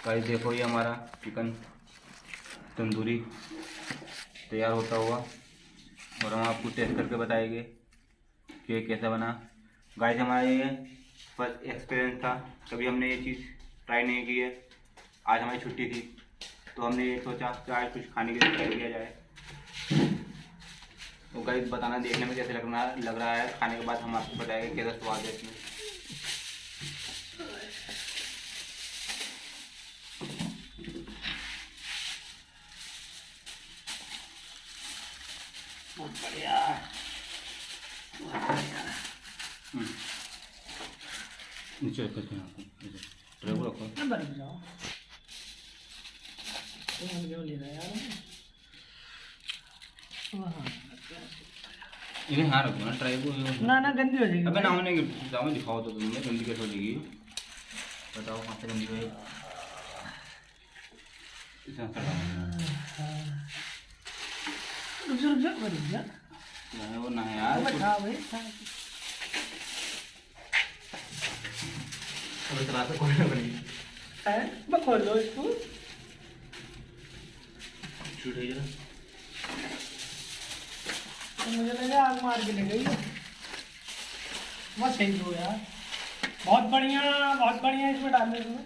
Guys देखो ये हमारा चिकन तंदूरी तैयार होता हुआ, और हम आपको टेस्ट करके बताएंगे कि ये कैसा बना। गाइस हमारा ये फर्स्ट एक्सपीरियंस था, कभी हमने ये चीज़ ट्राई नहीं की है। आज हमारी छुट्टी थी तो हमने ये सोचा कि आज कुछ खाने के लिए ट्राई किया जाए। तो गाइस बताना देखने में कैसे लग रहा है, खाने के बाद हम आपको बताएंगे कैसा स्वाद है इसमें। बहुत बढ़िया, बहुत बढ़िया। नीचे रखो, ट्रे को रखो। नंबर में जाओ, हम क्यों ले रहे यार? वहाँ इन्हें हाँ रखो ना, ट्राई को। ना गंदी हो जाएगी। अबे ना होने की दाम दिखाओ तो तुमने गंदी कैसे हो जाएगी, बताओ कहाँ से गंदी है। इतना रुक जा वो ना है यार, खा भाई खा। अबे चला तो खोलना पड़ेगी है, मैं खोल लो इसको। छूट है जरा, मुझे लगा आग मार के ले गई। बस सही हो यार, बहुत बढ़िया इसमें डालने तुम्हें।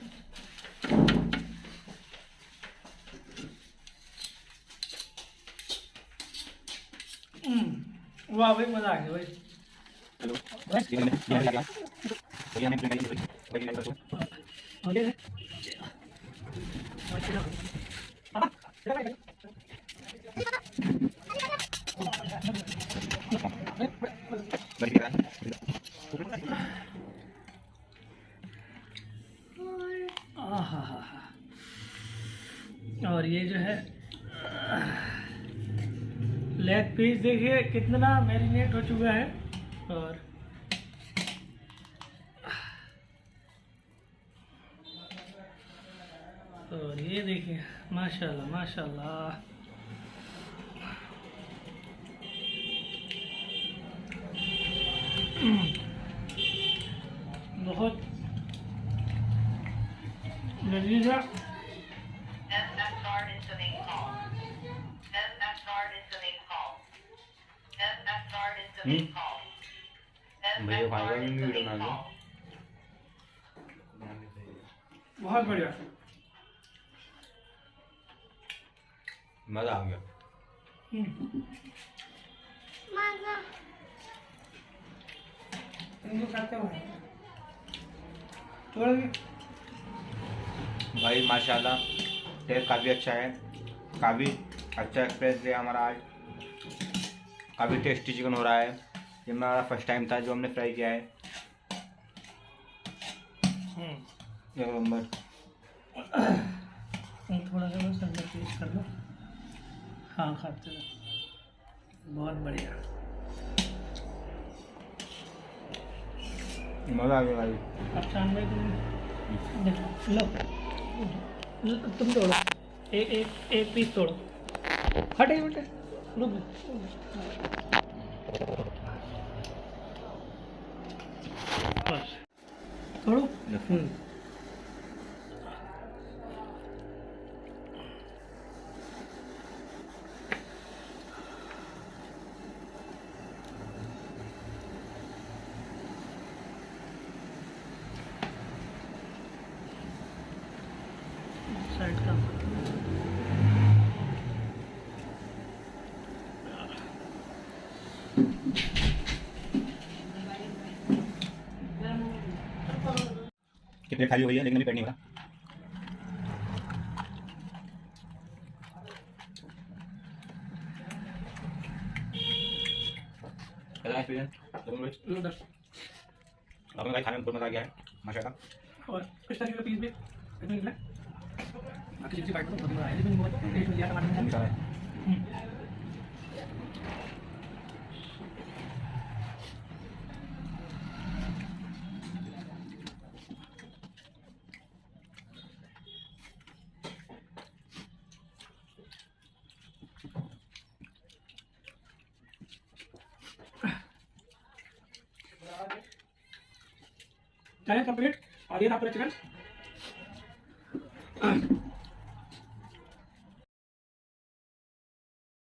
वाह भाई, मजा आ गया भाई। और ये जो है लेग पीस देखिए कितना मैरिनेट हो चुका है। और ये देखिए माशाल्लाह माशाल्लाह। बहुत लजीज है। भैया खाएगा भी वीडियो बना लो। बहुत बढ़िया, मजा आ गया। भाई माशाल्लाह टेस्ट काफ़ी अच्छा है, काफ़ी अच्छा एक्सपीरियंस है हमारा आज। काफ़ी टेस्टी चिकन हो रहा है। ये हमारा फर्स्ट टाइम था जो हमने फ्राई किया है। एक नंबर। थोड़ा सा बस अंदर टेस्ट कर लो। हाँ खाते रहो, बहुत बढ़िया, मज़ा आ गया भाई। अब शाम में तुम देखो, लो तुम तोड़ो, एक पीस तोड़ो। हटे बेटे, रुक बस तोड़ो। साइड का कितने खाली हुई है लेकिन अभी पेट नहीं भरा। कैसा एक्सपीरियंस आपने भाई? खाने में बहुत मजा आ गया है माशाल्लाह। और इस तरह का पीस भी इसमें निकला। बाकी चीज़ बाइट को बहुत मजा आया, लेकिन बहुत टेस्ट में दिया टमाटर में। चलिए कंप्लीट। और ये था पूरा चिकन। हाँ